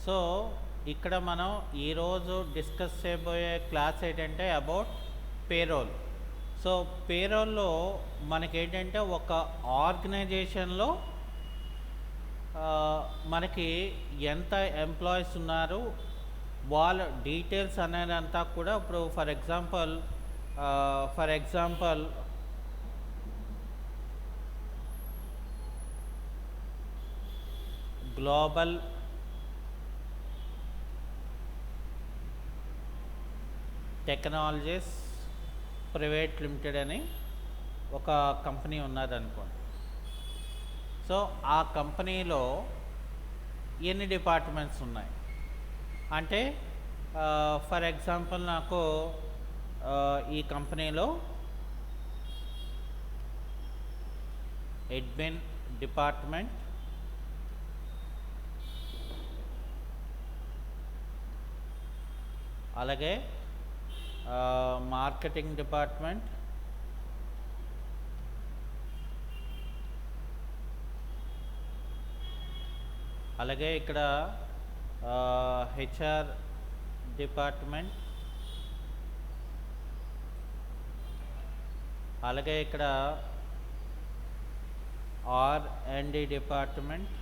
So ఇక్కడ మనం ఈరోజు డిస్కస్ చేయబోయే క్లాస్ ఏంటంటే అబౌట్ పేరోల్. సో పేరోల్లో మనకేంటంటే ఒక ఆర్గనైజేషన్లో మనకి ఎంత ఎంప్లాయీస్ ఉన్నారు, వాళ్ళ డీటెయిల్స్ అనేదంతా కూడా ఇప్పుడు for example global technologies private limited అని ఒక కంపెనీ ఉన్నదనుకోండి. సో ఆ కంపెనీలో ఎన్ని డిపార్ట్మెంట్స్ ఉన్నాయి అంటే ఫర్ ఎగ్జాంపుల్ నాకు ఈ కంపెనీలో అడ్మిన్ డిపార్ట్మెంట్, అలాగే మార్కెటింగ్ డిపార్ట్మెంట్, అలాగే ఇక్కడ హెచ్ఆర్ డిపార్ట్మెంట్, అలాగే ఇక్కడ R&D డిపార్ట్మెంట్,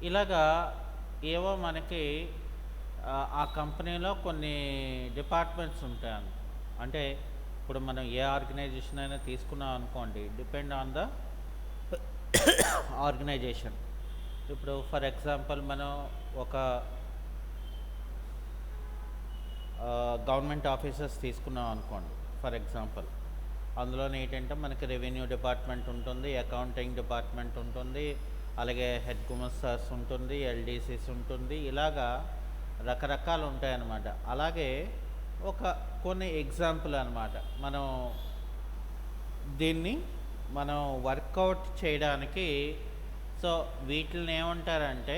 ఇలాగా ఏవో మనకి ఆ కంపెనీలో కొన్ని డిపార్ట్మెంట్స్ ఉంటాయి. అంటే ఇప్పుడు మనం ఏ ఆర్గనైజేషన్ అయినా తీసుకున్నాం అనుకోండి, డిపెండ్ ఆన్ ద ఆర్గనైజేషన్. ఇప్పుడు ఫర్ ఎగ్జాంపుల్ మనం ఒక గవర్నమెంట్ ఆఫీసర్స్ తీసుకున్నాం అనుకోండి ఫర్ ఎగ్జాంపుల్. అందులో ఏంటంటే మనకి రెవెన్యూ డిపార్ట్మెంట్ ఉంటుంది, అకౌంటింగ్ డిపార్ట్మెంట్ ఉంటుంది, అలాగే హెడ్ గుమస్తాస్ ఉంటుంది, ఎల్డీసీస్ ఉంటుంది, ఇలాగా రకరకాలు ఉంటాయన్నమాట. అలాగే కొన్ని ఎగ్జాంపుల్ అనమాట. దీన్ని మనం వర్కౌట్ చేయడానికి సో వీటిని ఏమంటారంటే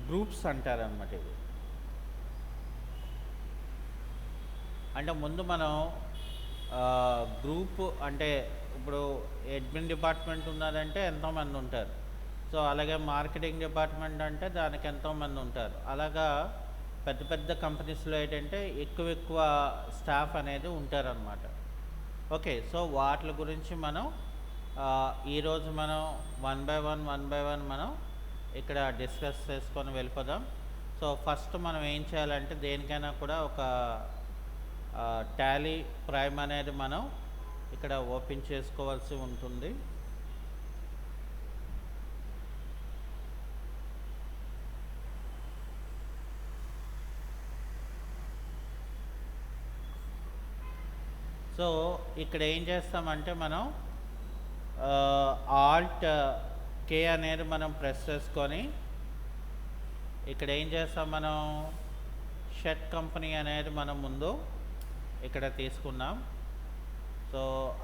గ్రూప్స్ అంటారనమాట. ఇవి అంటే ముందు మనం గ్రూప్ అంటే ఇప్పుడు అడ్మిన్ డిపార్ట్మెంట్ ఉన్నదంటే ఎంతోమంది ఉంటారు. సో అలాగే మార్కెటింగ్ డిపార్ట్మెంట్ అంటే దానికి ఎంతోమంది ఉంటారు. అలాగా పెద్ద పెద్ద కంపెనీస్లో ఏంటంటే ఎక్కువ స్టాఫ్ అనేది ఉంటారనమాట. ఓకే, సో వాటి గురించి మనం ఈరోజు మనం వన్ బై వన్ మనం ఇక్కడ డిస్కస్ చేసుకొని వెళ్ళిపోదాం. సో ఫస్ట్ మనం ఏం చేయాలంటే దేనికైనా కూడా ఒక టాలీ ప్రైమ్ అనేది మనం ఇక్కడ ఓపెన్ చేసుకోవాల్సి ఉంటుంది. సో ఇక్కడ ఏం చేస్తామంటే మనం ఆల్ట్ కే అనేది మనం ప్రెస్ చేసుకొని ఇక్కడ ఏం చేస్తాం, మనం షర్ట్ కంపెనీ అనేది మనం ముందు ఇక్కడ తీసుకున్నాం. సో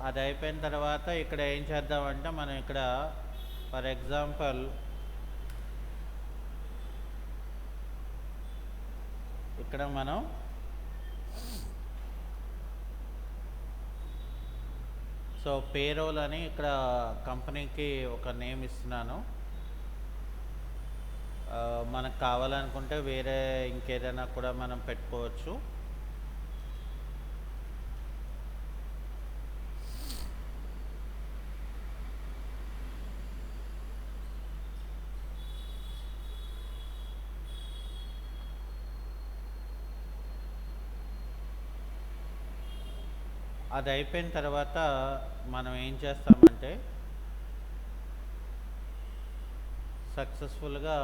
అది అయిపోయిన తర్వాత ఇక్కడ ఏం చేద్దామంటే మనం ఇక్కడ ఫర్ ఎగ్జాంపుల్ ఇక్కడ మనం సో పేరోల్ అని ఇక్కడ కంపెనీకి ఒక నేమ్ ఇస్తున్నాను. మనకు కావాలనుకుంటే వేరే ఇంకేదైనా కూడా మనం పెట్టుకోవచ్చు. అది అయిపోయిన తర్వాత మనం ఏం చేస్తామంటే సక్సెస్ఫుల్గా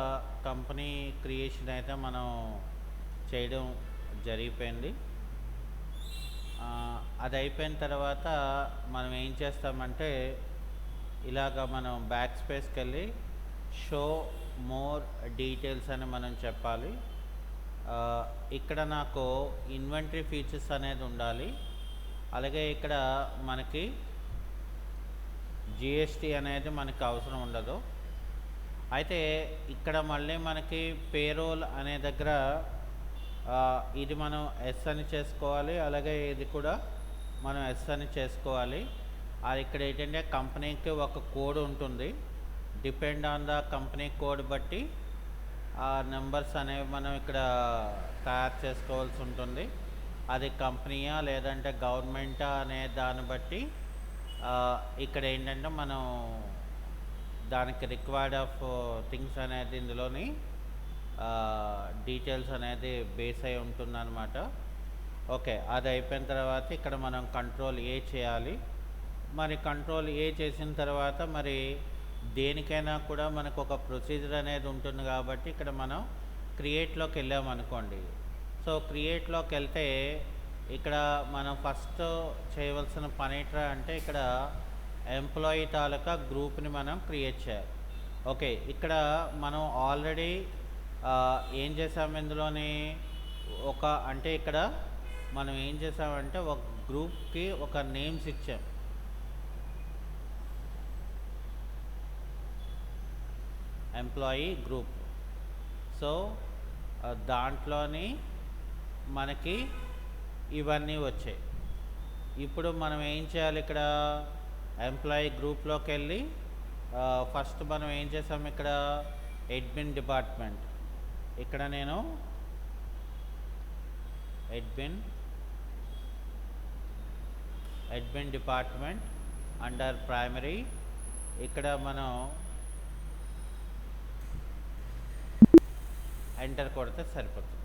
కంపెనీ క్రియేషన్ అయితే మనం చేయడం జరిగిపోయింది. అది అయిపోయిన తర్వాత మనం ఏం చేస్తామంటే ఇలాగ మనం బ్యాక్ స్పేస్కి వెళ్ళి షో మోర్ డీటెయిల్స్ అని మనం చెప్పాలి. ఇక్కడ నాకు ఇన్వెంటరీ ఫీచర్స్ అనేది ఉండాలి. అలాగే ఇక్కడ మనకి జిఎస్టీ అనేది మనకు అవసరం ఉండదు. అయితే ఇక్కడ మళ్ళీ మనకి పేరోల్ అనే దగ్గర ఇది మనం ఎస్ అని చేసుకోవాలి, అలాగే ఇది కూడా మనం ఎస్ అని చేసుకోవాలి. అది ఇక్కడ ఏంటంటే కంపెనీకి ఒక కోడ్ ఉంటుంది. Depend on the company code బట్టి ఆ నెంబర్స్ అనేవి మనం ఇక్కడ తయారు చేసుకోవాల్సి ఉంటుంది. అది కంపెనీయా లేదంటే గవర్నమెంటా అనే దాన్ని బట్టి ఇక్కడ ఏంటంటే మనం దానికి రిక్వైర్డ్ ఆఫ్ థింగ్స్ అనేది ఇందులోని డీటెయిల్స్ అనేది బేస్ అయి ఉంటుందన్నమాట. ఓకే, అది అయిపోయిన తర్వాత ఇక్కడ మనం కంట్రోల్ ఏ చేయాలి. మరి కంట్రోల్ ఏ చేసిన తర్వాత మరి దేనికైనా కూడా మనకు ఒక ప్రొసీజర్ అనేది ఉంటుంది కాబట్టి ఇక్కడ మనం క్రియేట్లోకి వెళ్ళామనుకోండి. సో క్రియేట్లోకి వెళ్తే ఇక్కడ మనం ఫస్ట్ చేయవలసిన పని ఏంట్రా అంటే ఇక్కడ ఎంప్లాయీ తాలూకా గ్రూప్ని మనం క్రియేట్ చేయాలి. ఓకే, ఇక్కడ మనం ఆల్రెడీ ఏం చేసాము ఇందులోని అంటే ఇక్కడ మనం ఏం చేసామంటే ఒక గ్రూప్కి ఒక నేమ్స్ ఇచ్చాం. Employee group. సో దాంట్లోని మనకి ఇవన్నీ వచ్చాయి. ఇప్పుడు మనం ఏం చేయాలి, ఇక్కడ ఎంప్లాయీ గ్రూప్లోకి వెళ్ళి ఫస్ట్ మనం ఏం చేసాము, ఇక్కడ అడ్మిన్ డిపార్ట్మెంట్, ఇక్కడ నేను అడ్మిన్ డిపార్ట్మెంట్ అండర్ ప్రైమరీ, ఇక్కడ మనం ఎంటర్ కొడితే సరిపోతుంది.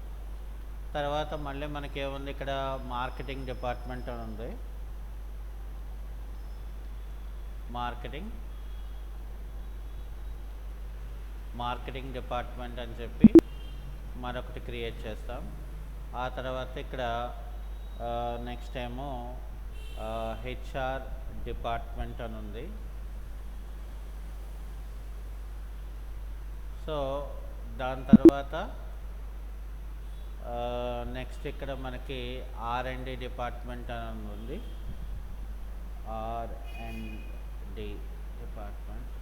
తర్వాత మళ్ళీ మనకి ఏముంది, ఇక్కడ మార్కెటింగ్ డిపార్ట్మెంట్ అని ఉంది. మార్కెటింగ్ డిపార్ట్మెంట్ అని చెప్పి మరొకటి క్రియేట్ చేస్తాం. ఆ తర్వాత ఇక్కడ నెక్స్ట్ ఏమో హెచ్ఆర్ డిపార్ట్మెంట్ అని ఉంది. సో దాని తర్వాత నెక్స్ట్ ఇక్కడ మనకి R&D డిపార్ట్మెంట్ అని ఉంది. R&D department.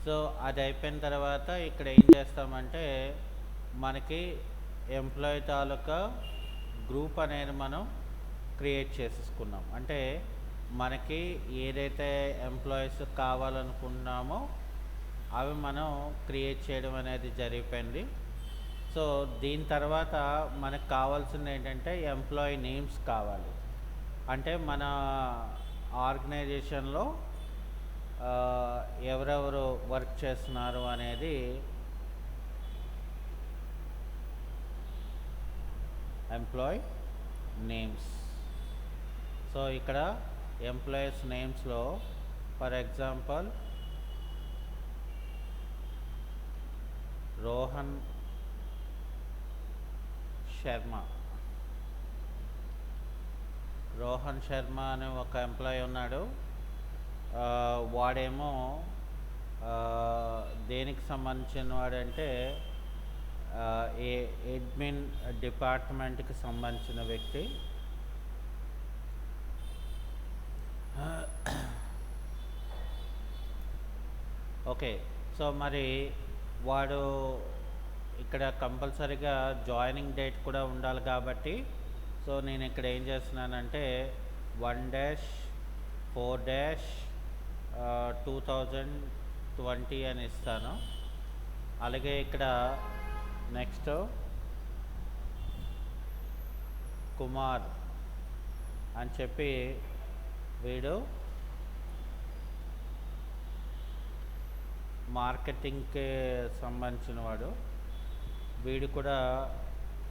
సో అది అయిపోయిన తర్వాత ఇక్కడ ఏం చేస్తామంటే మనకి ఎంప్లాయీ తాలూకా గ్రూప్ అనేది మనం క్రియేట్ చేసేసుకున్నాం. అంటే మనకి ఏదైతే ఎంప్లాయీస్ కావాలనుకున్నామో అవి మనం క్రియేట్ చేయడం అనేది జరిగిపోయింది. సో దీని తర్వాత మనకు కావాల్సింది ఏంటంటే ఎంప్లాయీ నేమ్స్ కావాలి. అంటే మన ఆర్గనైజేషన్లో ఎవరెవరు వర్క్ చేస్తున్నారు అనేది ఎంప్లాయీ నేమ్స్. సో ఇక్కడ ఎంప్లాయీస్ నేమ్స్లో ఫర్ ఎగ్జాంపుల్ రోహన్ శర్మ అనే ఒక ఎంప్లాయీ ఉన్నాడు. వాడేమో దేనికి సంబంధించిన వాడంటే అడ్మిన్ డిపార్ట్మెంట్కి సంబంధించిన వ్యక్తి. ఓకే, సో మరి వాడు ఇక్కడ కంపల్సరీగా జాయినింగ్ డేట్ కూడా ఉండాలి కాబట్టి సో నేను ఇక్కడ ఏం చేస్తున్నానంటే 1-4-2020 అని ఇస్తాను. అలాగే ఇక్కడ నెక్స్ట్ కుమార్ అని చెప్పి వీడు మార్కెటింగ్కి సంబంధించిన వాడు. వీడు కూడా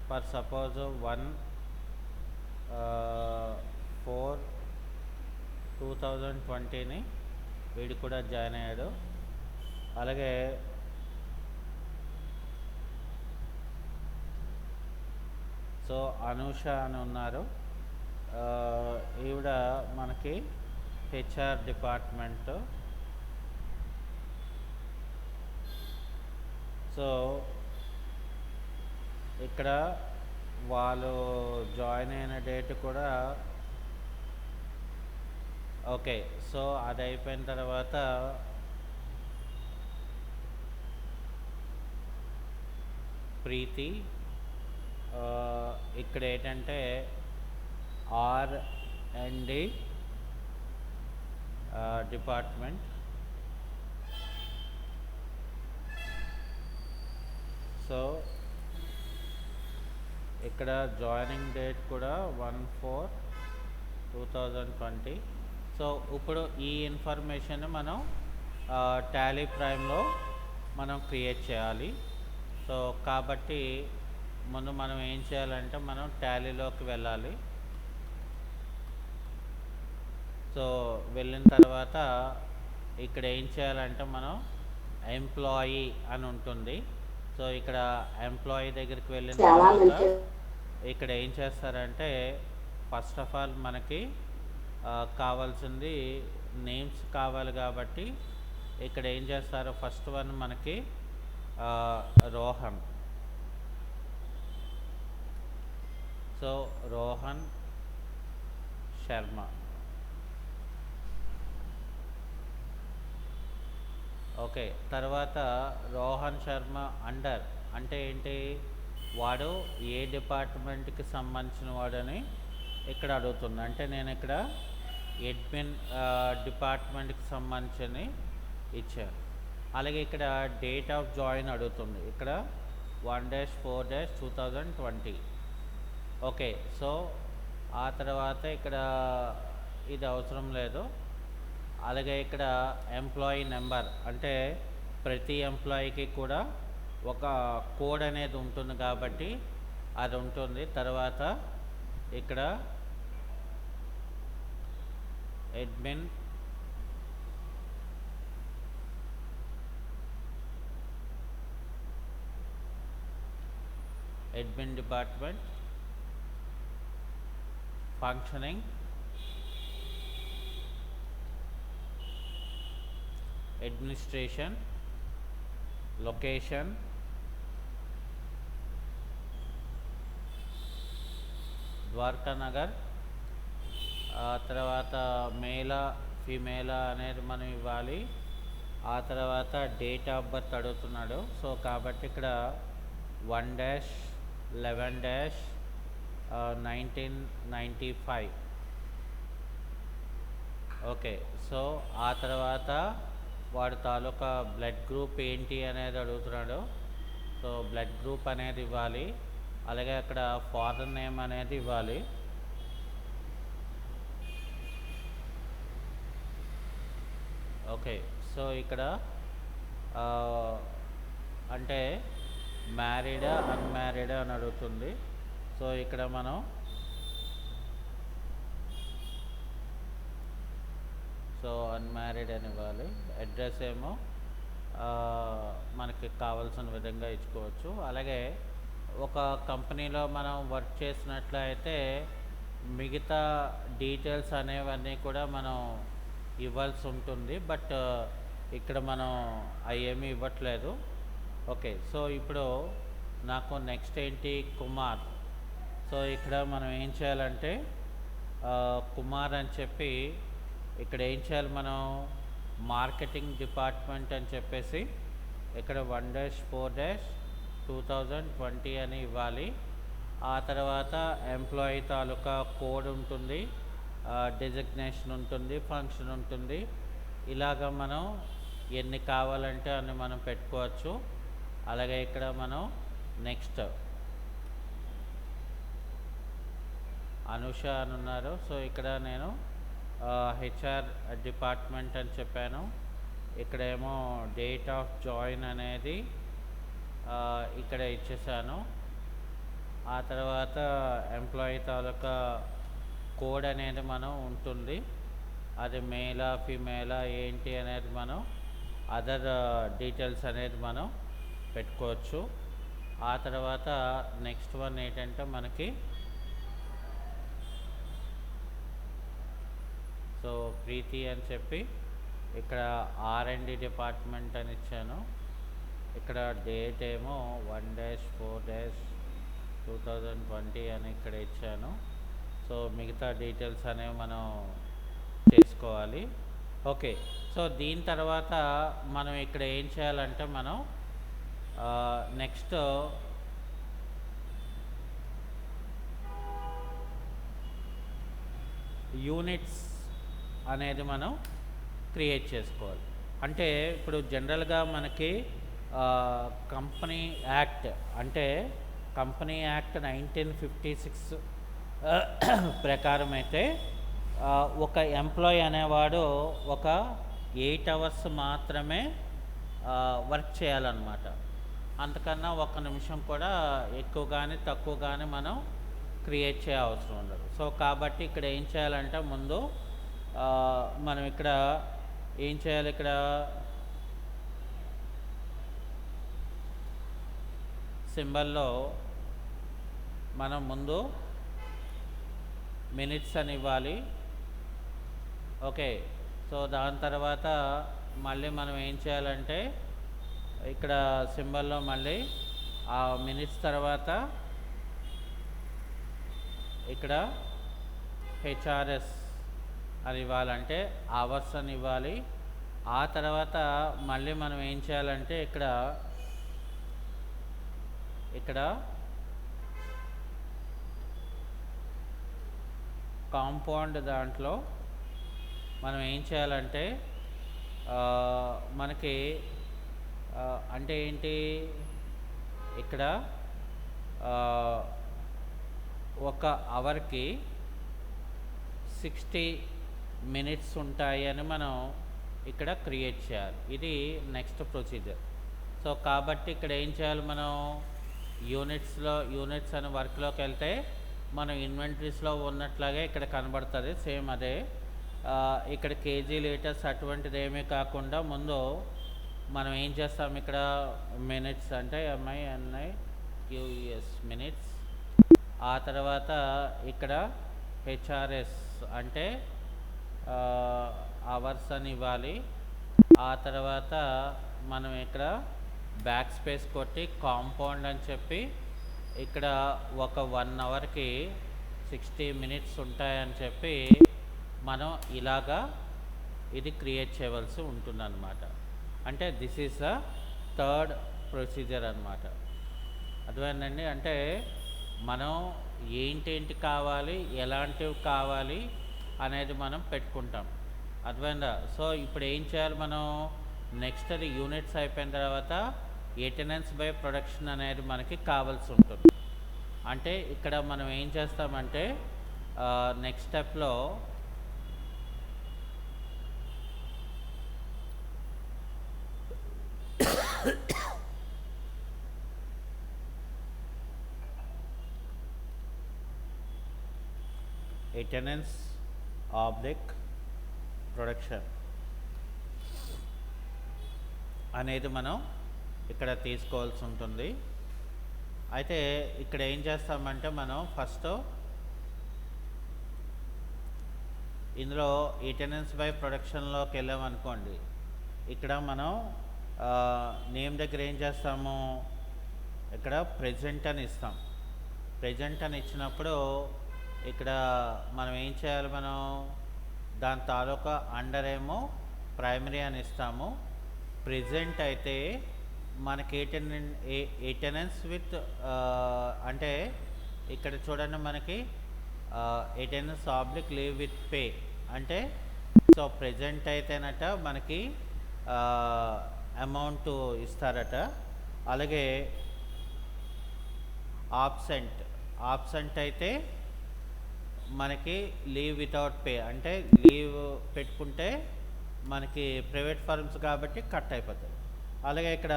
ఫర్ సపోజ్ 1-4-2020ని వీడు కూడా జాయిన్ అయ్యాడు. అలాగే సో అనూష అని ఉన్నారు. ఈవిడ మనకి హెచ్ఆర్ డిపార్ట్మెంట్. సో ఇక్కడ వాళ్ళు జాయిన్ అయిన డేట్ కూడా ఓకే. సో అది అయిపోయిన తర్వాత ప్రీతి. ఇక్కడ ఏంటంటే R&D డిపార్ట్మెంట్. సో ఇక్కడ జాయినింగ్ డేట్ కూడా 1/4/2020. సో ఇప్పుడు ఈ ఇన్ఫర్మేషన్ మనం టాలీ ప్రైమ్లో మనం క్రియేట్ చేయాలి. సో కాబట్టి ముందు మనం ఏం చేయాలంటే మనం టాలీలోకి వెళ్ళాలి. సో వెళ్ళిన తర్వాత ఇక్కడ ఏం చేయాలంటే మనం ఎంప్లాయీ అని ఉంటుంది. సో ఇక్కడ ఎంప్లాయీ దగ్గరికి వెళ్ళిన తర్వాత ఇక్కడ ఏం చేస్తారంటే ఫస్ట్ ఆఫ్ ఆల్ మనకి కావాల్సింది నేమ్స్ కావాలి కాబట్టి ఇక్కడ ఏం చేస్తారు, ఫస్ట్ వన్ మనకి రోహన్. సో రోహన్ శర్మ. ఓకే, తర్వాత రోహన్ శర్మ అండర్ అంటే ఏంటి, వాడు ఏ డిపార్ట్మెంట్కి సంబంధించిన వాడని ఇక్కడ అడుగుతుంది. అంటే నేను ఇక్కడ అడ్మిన్ డిపార్ట్మెంట్కి సంబంధించి ఇచ్చాను. అలాగే ఇక్కడ డేట్ ఆఫ్ జాయిన్ అడుగుతుంది. ఇక్కడ 1/4/2020. ఓకే, సో ఆ తర్వాత ఇక్కడ ఇది అవసరం లేదు. అలాగే ఇక్కడ ఎంప్లాయీ నెంబర్ అంటే ప్రతి ఎంప్లాయీకి కూడా ఒక కోడ్ అనేది ఉంటుంది కాబట్టి అది ఉంటుంది. తర్వాత ఇక్కడ admin department functioning, administration, location, Dwaraka Nagar. తర్వాత మేలా ఫీమేలా అనేది మనం ఇవ్వాలి. ఆ తర్వాత డేట్ ఆఫ్ బర్త్ అడుగుతున్నాడు. సో కాబట్టి ఇక్కడ 1/11/1995. ఓకే, సో ఆ తర్వాత వాడి తాలూకా బ్లడ్ గ్రూప్ ఏంటి అనేది అడుగుతున్నాడు. సో బ్లడ్ గ్రూప్ అనేది ఇవ్వాలి. అలాగే అక్కడ ఫాదర్ నేమ్ అనేది ఇవ్వాలి. ఓకే, సో ఇక్కడ అంటే మ్యారీడా అన్మ్యారీడా అని అడుగుతుంది. సో ఇక్కడ మనం అన్మ్యారీడ్ అని ఇవ్వాలి. అడ్రస్ ఏమో మనకి కావాల్సిన విధంగా ఇచ్చుకోవచ్చు. అలాగే ఒక కంపెనీలో మనం వర్క్ చేసినట్లయితే మిగతా డీటెయిల్స్ అనేవన్నీ కూడా మనం ఇవ్వాల్సి ఉంటుంది. బట్ ఇక్కడ మనం అవేమీ ఇవ్వట్లేదు. ఓకే, సో ఇప్పుడు నాకు నెక్స్ట్ ఏంటి, కుమార్. సో ఇక్కడ మనం ఏం చేయాలంటే కుమార్ అని చెప్పి ఇక్కడ ఏం చేయాలి, మనం మార్కెటింగ్ డిపార్ట్మెంట్ అని చెప్పేసి ఇక్కడ 1/4/2020 అని ఇవ్వాలి. ఆ తర్వాత ఎంప్లాయీ తాలూకా కోడ్ ఉంటుంది, డెసిగ్నేషన్ ఉంటుంది, ఫంక్షన్ ఉంటుంది. ఇలాగ మనం ఎన్ని కావాలంటే అన్ని మనం పెట్టుకోవచ్చు. అలాగే ఇక్కడ మనం నెక్స్ట్ అనుష అని ఉన్నారు. సో ఇక్కడ నేను హెచ్ఆర్ డిపార్ట్మెంట్ అని చెప్పాను. ఇక్కడేమో డేట్ ఆఫ్ జాయిన్ అనేది ఇక్కడ ఇచ్చేసాను. ఆ తర్వాత ఎంప్లాయీ తాలూకా కోడ్ అనేది మనం ఉంటుంది, అది మేలా ఫీమేలా ఏంటి అనేది మనం అదర్ డీటెయిల్స్ అనేది మనం పెట్టుకోవచ్చు. ఆ తర్వాత నెక్స్ట్ వన్ ఏంటంటే మనకి సో ప్రీతి అని చెప్పి ఇక్కడ R&D డిపార్ట్మెంట్ అని ఇచ్చాను. ఇక్కడ డేట్ ఏమో 1/4/2020 అని ఇక్కడ ఇచ్చాను. సో మిగతా డీటెయిల్స్ అనేవి మనం చేసుకోవాలి. ఓకే, సో దీని తర్వాత మనం ఇక్కడ ఏం చేయాలంటే మనం నెక్స్ట్ యూనిట్స్ అనేది మనం క్రియేట్ చేసుకోవాలి. అంటే ఇప్పుడు జనరల్గా మనకి కంపెనీ యాక్ట్ అంటే కంపెనీ యాక్ట్ 1956 ప్రకారం అయితే ఒక ఎంప్లాయీ అనేవాడు ఒక 8 అవర్స్ మాత్రమే వర్క్ చేయాలన్నమాట. అంతకన్నా ఒక్క నిమిషం కూడా ఎక్కువ కానీ తక్కువ కానీ మనం క్రియేట్ చేయ అవసరం ఉండదు. సో కాబట్టి ఇక్కడ ఏం చేయాలంటే ముందు మనం ఇక్కడ ఏం చేయాలి, ఇక్కడ సింబల్లో మనం ముందు మినిట్స్ అని ఇవ్వాలి. ఓకే, సో దాని తర్వాత మళ్ళీ మనం ఏం చేయాలంటే ఇక్కడ సింబల్లో మళ్ళీ ఆ మినిట్స్ తర్వాత ఇక్కడ హెచ్ఆర్ఎస్ అని ఇవ్వాలంటే అవర్స్ అని ఇవ్వాలి. ఆ తర్వాత మళ్ళీ మనం ఏం చేయాలంటే ఇక్కడ కాంపౌండ్ దాంట్లో మనం ఏం చేయాలంటే మనకి అంటే ఏంటి, ఇక్కడ ఒక అవర్కి 60 మినిట్స్ ఉంటాయి అని మనం ఇక్కడ క్రియేట్ చేయాలి. ఇది నెక్స్ట్ ప్రొసీజర్. సో కాబట్టి ఇక్కడ ఏం చేయాలి, మనం యూనిట్స్ అని వర్క్లోకి వెళ్తే మనం ఇన్వెంటరీస్లో ఉన్నట్లాగే ఇక్కడ కనబడుతుంది, సేమ్ అదే. ఇక్కడ కేజీ లీటర్స్ అటువంటిది ఏమీ కాకుండా ముందు మనం ఏం చేస్తాం, ఇక్కడ మినిట్స్ అంటే MINIQES మినిట్స్. ఆ తర్వాత ఇక్కడ హెచ్ఆర్ఎస్ అంటే అవర్స్ అని ఇవ్వాలి. ఆ తర్వాత మనం ఇక్కడ బ్యాక్ స్పేస్ కొట్టి కాంపౌండ్ అని చెప్పి ఇక్కడ ఒక 1 అవర్కి 60 మినిట్స్ ఉంటాయని చెప్పి మనం ఇలాగా ఇది క్రియేట్ చేయవలసి ఉంటుందన్నమాట. అంటే this is the third procedure అన్నమాట. అర్థమైందండి? అంటే మనం ఏంటేంటి కావాలి, ఎలాంటివి కావాలి అనేది మనం పెట్టుకుంటాం. అర్థమైందా? సో ఇప్పుడు ఏం చేయాలి, మనం నెక్స్ట్ అది యూనిట్స్ అయిపోయిన తర్వాత ఎటెనెన్స్ బై ప్రొడక్షన్ అనేది మనకి కావాల్సి ఉంటుంది. అంటే ఇక్కడ మనం ఏం చేస్తామంటే నెక్స్ట్ స్టెప్లో ఎటెనెన్స్ ఆబ్లిక్ ప్రొడక్షన్ అనేది మనం ఇక్కడ తీసుకోవాల్సి ఉంటుంది. అయితే ఇక్కడ ఏం చేస్తామంటే మనం ఫస్ట్ ఇందులో ఎటెనెన్స్ బై ప్రొడక్షన్లోకి వెళ్ళామనుకోండి, ఇక్కడ మనం నేమ్ దగ్గర ఏం చేస్తాము, ఇక్కడ ప్రెజెంట్ అని ఇస్తాం. ప్రెజెంట్ అని ఇచ్చినప్పుడు ఇక్కడ మనం ఏం చేయాలి, మనం దాని తాలూకా అండర్ ఏమో ప్రైమరీ అని ఇస్తాము. ప్రెజెంట్ అయితే మనకి ఎటెనెన్స్ విత్ అంటే ఇక్కడ చూడండి మనకి ఎటెనెన్స్ ఆబ్లిక్ లీవ్ విత్ పే అంటే, సో ప్రెజెంట్ అయితేనట మనకి అమౌంట్ ఇస్తారట. అలాగే ఆబ్సెంట్ అయితే మనకి లీవ్ వితౌట్ పే అంటే లీవ్ పెట్టుకుంటే మనకి ప్రైవేట్ ఫర్మ్స్ కాబట్టి కట్ అయిపోతుంది. అలాగే ఇక్కడ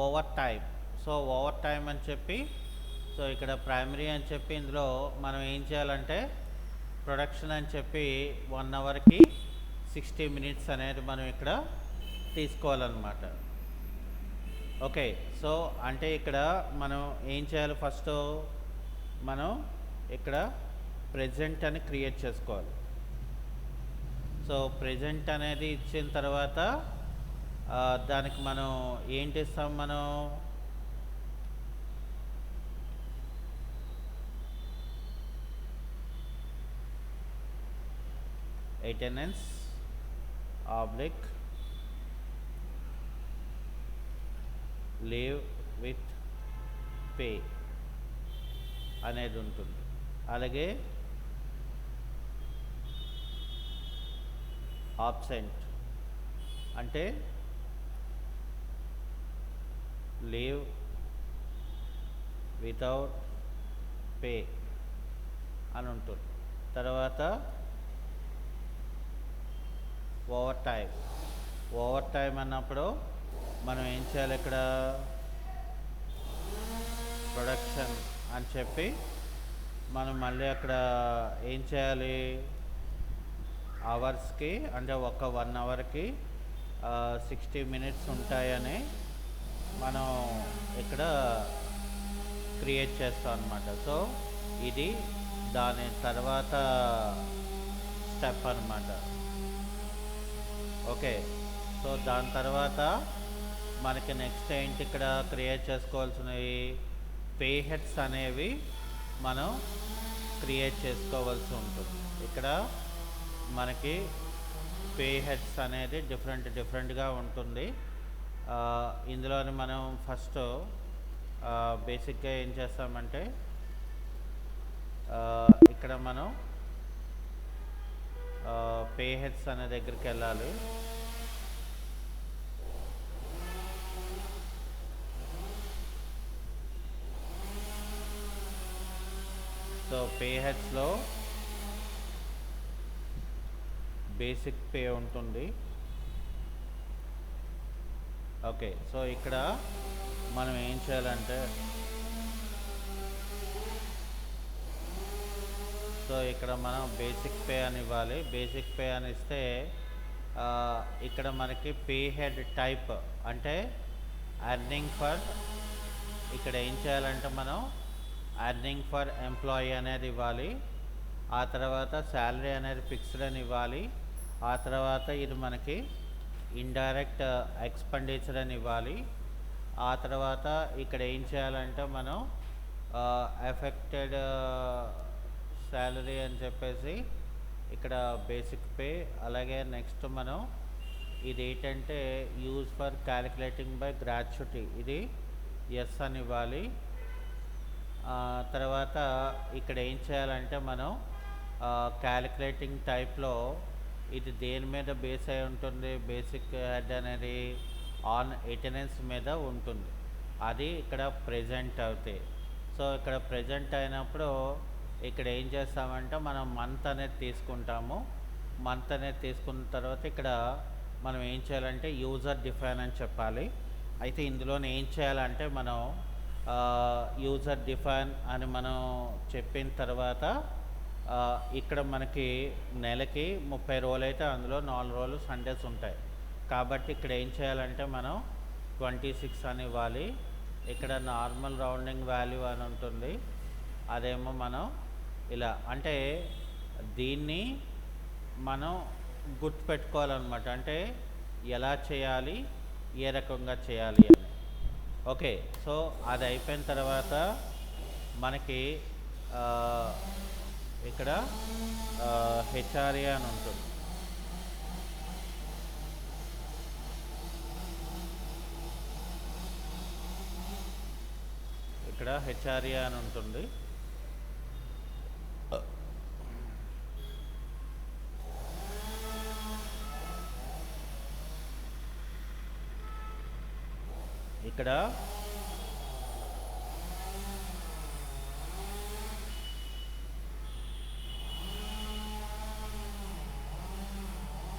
ఓవర్ టైం అని చెప్పి, సో ఇక్కడ ప్రైమరీ అని చెప్పి ఇందులో మనం ఏం చేయాలంటే ప్రొడక్షన్ అని చెప్పి 1 అవర్కి 60 మినిట్స్ అనేది మనం ఇక్కడ తీసుకోవాలన్నమాట. ఓకే, సో అంటే ఇక్కడ మనం ఏం చేయాలి, ఫస్ట్ మనం ఇక్కడ ప్రెజెంట్ అని క్రియేట్ చేసుకోవాలి. సో ప్రెజెంట్ అనేది ఇచ్చిన తర్వాత దానికి మనం ఏంటి ఇస్తాం, మనం ఎటెనెన్స్ ఆబ్లిక్ లీవ్ విత్ పే అనేది ఉంటుంది. అలాగే ఆబ్సెంట్ అంటే లీవ్ వితౌట్ పే అని ఉంటుంది. తర్వాత ఓవర్ టైం అన్నప్పుడు మనం ఏం చేయాలి, ఇక్కడ ప్రొడక్షన్ అని చెప్పి మనం మళ్ళీ అక్కడ ఏం చేయాలి, అవర్స్కి అంటే ఒక 1 అవర్కి 60 మినిట్స్ ఉంటాయని మనం ఇక్కడ క్రియేట్ చేస్తాం అన్నమాట. సో ఇది దాని తర్వాత స్టెప్ అన్నమాట. ఓకే, సో దాని తర్వాత మనకి నెక్స్ట్ ఏంటి, ఇక్కడ క్రియేట్ చేసుకోవాల్సినవి పే హెడ్స్ అనేవి మనం క్రియేట్ చేసుకోవాల్సి ఉంటుంది. ఇక్కడ మనకి పే హెడ్స్ అనేది డిఫరెంట్గా ఉంటుంది. ఇందులోని మనం ఫస్ట్ బేసిక్గా ఏం చేస్తామంటే ఇక్కడ మనం పే హెడ్స్ అనే దగ్గరికి వెళ్ళాలి. సో పే హెడ్స్లో బేసిక్ పే ఉంటుంది. ఓకే, సో ఇక్కడ మనం ఏం చేయాలంటే సో ఇక్కడ మనం బేసిక్ పే అని ఇవ్వాలి. బేసిక్ పే అని ఇస్తే ఇక్కడ మనకి పే హెడ్ టైప్ అంటే ఎర్నింగ్ ఫర్, ఇక్కడ ఏం చేయాలంటే మనం ఎర్నింగ్ ఫర్ ఎంప్లాయీ అనేది ఇవ్వాలి. ఆ తర్వాత శాలరీ అనేది ఫిక్స్డ్ అని ఇవ్వాలి. ఆ తర్వాత ఇది మనకి ఇండైరెక్ట్ ఎక్స్పెండిచర్ అని ఇవ్వాలి. ఆ తర్వాత ఇక్కడ ఏం చేయాలంటే మనం ఎఫెక్టెడ్ శాలరీ అని చెప్పేసి ఇక్కడ బేసిక్ పే. అలాగే నెక్స్ట్ మనం ఇది ఏంటంటే use for calculating by gratuity, ఇది ఎస్ అని ఇవ్వాలి. తర్వాత ఇక్కడ ఏం చేయాలంటే మనం క్యాలిక్యులేటింగ్ టైప్లో ఇది దేని మీద బేస్ అయి ఉంటుంది, బేసిక్ హెడ్ అనేది ఆన్ అటెండెన్స్ మీద ఉంటుంది. అది ఇక్కడ ప్రెజెంట్ అవుతాయి. సో ఇక్కడ ప్రెజెంట్ అయినప్పుడు ఇక్కడ ఏం చేస్తామంటే మనం మంత్ అనేది తీసుకుంటాము. మంత్ అనేది తీసుకున్న తర్వాత ఇక్కడ మనం ఏం చేయాలంటే యూజర్ డిఫైన్ అని చెప్పాలి. అయితే ఇందులో ఏం చేయాలంటే మనం యూజర్ డిఫైన్ అని మనం చెప్పిన తర్వాత ఇక్కడ మనకి నెలకి 30 రోజులు అయితే అందులో 4 రోజులు సండేస్ ఉంటాయి. కాబట్టి ఇక్కడ ఏం చేయాలంటే మనం 26 అని ఇవ్వాలి. ఇక్కడ నార్మల్ రౌండింగ్ వాల్యూ అని ఉంటుంది, అదేమో మనం ఇలా అంటే దీన్ని మనం గుర్తుపెట్టుకోవాలన్నమాట. అంటే ఎలా చేయాలి, ఏ రకంగా చేయాలి అని. ఓకే, సో అది అయిపోయిన తర్వాత మనకి ఇక్కడ హెచ్ఆర్ఏ అని ఉంటుంది. ఇక్కడ హెచ్ఆర్ఏ అని ఉంటుంది.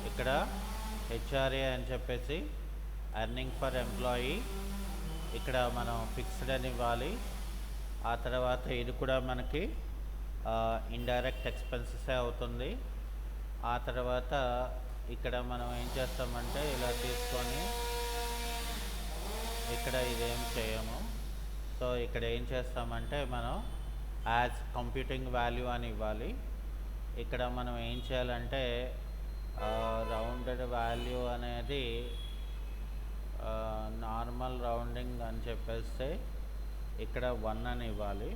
ఇక్కడ హెచ్ఆర్ఏ అని చెప్పేసి ఎర్నింగ్ ఫర్ ఎంప్లాయీ ఇక్కడ మనం ఫిక్స్డ్ అని ఇవ్వాలి. ఆ తర్వాత ఇది కూడా మనకి ఇండైరెక్ట్ ఎక్స్పెన్సెసే అవుతుంది. ఆ తర్వాత ఇక్కడ మనం ఏం చేస్తామంటే ఇలా తీసుకొని ఇక్కడ ఇదేం చేయము. సో ఇక్కడ ఏం చేస్తామంటే మనం యాజ్ కంప్యూటింగ్ వాల్యూ అని ఇవ్వాలి. ఇక్కడ మనం ఏం చేయాలంటే రౌండెడ్ వాల్యూ అనేది నార్మల్ రౌండింగ్ అని చెప్పేస్తే ఇక్కడ 1 అని ఇవ్వాలి.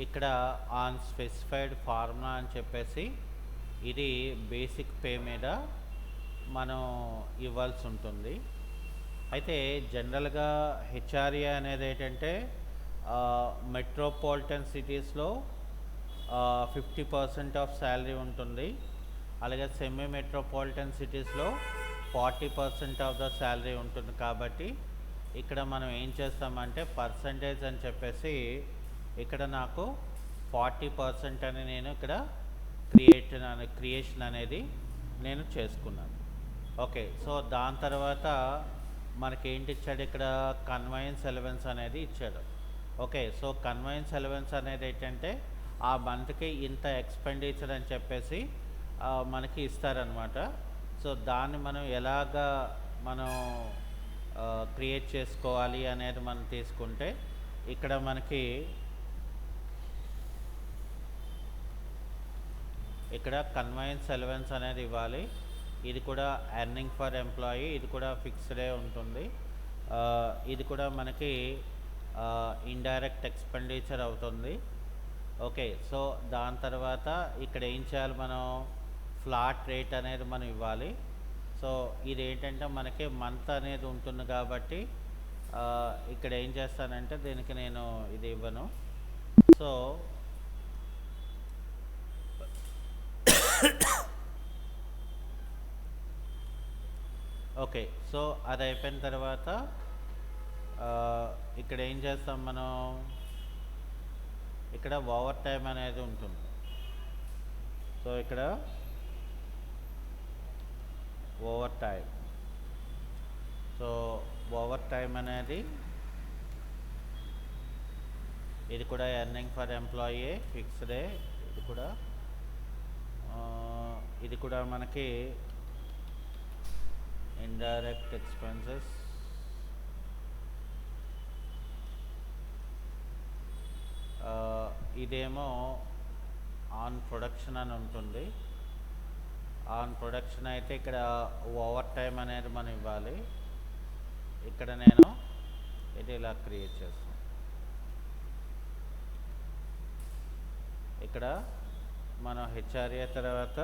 ఇక్కడ ఆన్ స్పెసిఫైడ్ ఫార్ములా అని చెప్పేసి ఇది బేసిక్ పే మీద మనం ఇవ్వాల్సి ఉంటుంది. అయితే జనరల్గా హెచ్ఆర్ఏ అనేది ఏంటంటే మెట్రోపాలిటన్ సిటీస్లో 50% ఆఫ్ శాలరీ ఉంటుంది. అలాగే సెమీ మెట్రోపాలిటన్ సిటీస్లో 40% ఆఫ్ ద శాలరీ ఉంటుంది కాబట్టి ఇక్కడ మనం ఏం చేస్తామంటే పర్సంటేజ్ అని చెప్పేసి ఇక్కడ నాకు 40% అని నేను ఇక్కడ క్రియేషన్ అనేది నేను చేసుకున్నాను. ఓకే, సో దాని తర్వాత మనకి ఏంటి ఇచ్చాడు ఇక్కడ, కన్వెయన్స్ అలవెన్స్ అనేది ఇచ్చాడు. ఓకే, సో కన్వెయన్స్ అలవెన్స్ అనేది ఏంటంటే ఆ మంత్కి ఇంత ఎక్స్పెండిచర్ అని చెప్పేసి మనకి ఇస్తారనమాట. సో దాన్ని మనం ఎలాగా మనం క్రియేట్ చేసుకోవాలి అనేది మనం తీసుకుంటే ఇక్కడ మనకి ఇక్కడ కన్వెయన్స్ అలవెన్స్ అనేది ఇవ్వాలి. ఇది కూడా ఎర్నింగ్ ఫర్ ఎంప్లాయీ, ఇది కూడా ఫిక్స్డే ఉంటుంది. ఇది కూడా మనకి ఇండైరెక్ట్ ఎక్స్పెండిచర్ అవుతుంది. ఓకే, సో దాని తర్వాత ఇక్కడ ఏం చేయాలి, మనం ఫ్లాట్ రేట్ అనేది మనం ఇవ్వాలి. సో ఇది ఏంటంటే మనకి మంత్ అనేది ఉంటుంది కాబట్టి ఇక్కడ ఏం చేస్తానంటే దీనికి నేను ఇది ఇవ్వను. సో ఓకే, సో అది అయిపోయిన తర్వాత ఇక్కడ ఏం చేస్తాం, మనం ఇక్కడ ఓవర్ టైం అనేది ఉంటుంది. సో ఇక్కడ over time, so over time అనేది ఇది కూడా ఎర్నింగ్ ఫర్ ఎంప్లాయీ ఫిక్స్డే, ఇది కూడా మనకి ఇండైరెక్ట్ ఎక్స్పెన్సెస్. ఇదేమో ఆన్ ప్రొడక్షన్ అని ఉంటుంది. ఆన్ ప్రొడక్షన్ అయితే ఇక్కడ ఓవర్ టైం అనేది మనం ఇవ్వాలి. ఇక్కడ నేను ఇది ఇలా క్రియేట్ చేస్తాను. ఇక్కడ మనం హెచ్ఆర్ఏ తర్వాత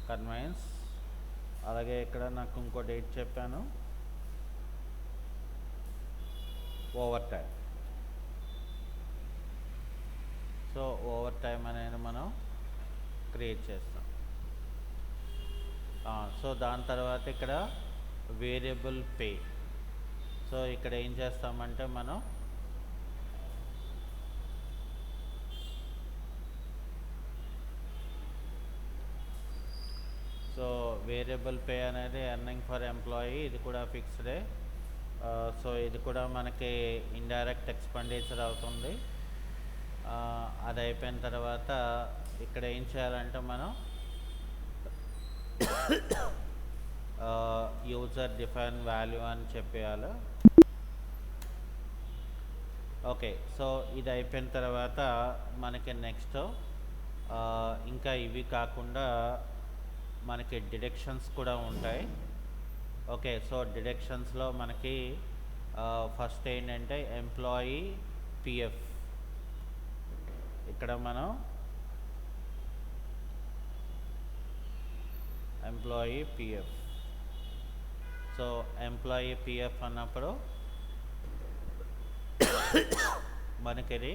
కన్వెయన్స్, అలాగే ఇక్కడ నాకు ఇంకో డేట్ చెప్పాను, over time. So over time అనేది మనం క్రియేట్ చేస్తాం. సో దాని తర్వాత ఇక్కడ వేరియబుల్ పే. సో ఇక్కడ ఏం చేస్తామంటే మనం సో వేరియబుల్ పే అనేది ఎర్నింగ్ ఫర్ ఎంప్లాయీ, ఇది కూడా ఫిక్స్డే. సో ఇది కూడా మనకి ఇండైరెక్ట్ ఎక్స్పెండిచర్ అవుతుంది. అది అయిపోయిన తర్వాత ఇక్కడ ఏం చేయాలంటే మనం యూజర్ డిఫైన్ వాల్యూ అని చెప్పేయాలి. ఓకే, సో ఇది అయిపోయిన తర్వాత మనకి నెక్స్ట్ ఇంకా ఇవి కాకుండా మనకి డిడక్షన్స్ కూడా ఉంటాయి. ఓకే, సో డిడక్షన్స్లో మనకి ఫస్ట్ ఏంటంటే ఎంప్లాయీ పిఎఫ్. ఇక్కడ మనం employee PF, so employee PF అన్నప్పుడు మనకి ఇది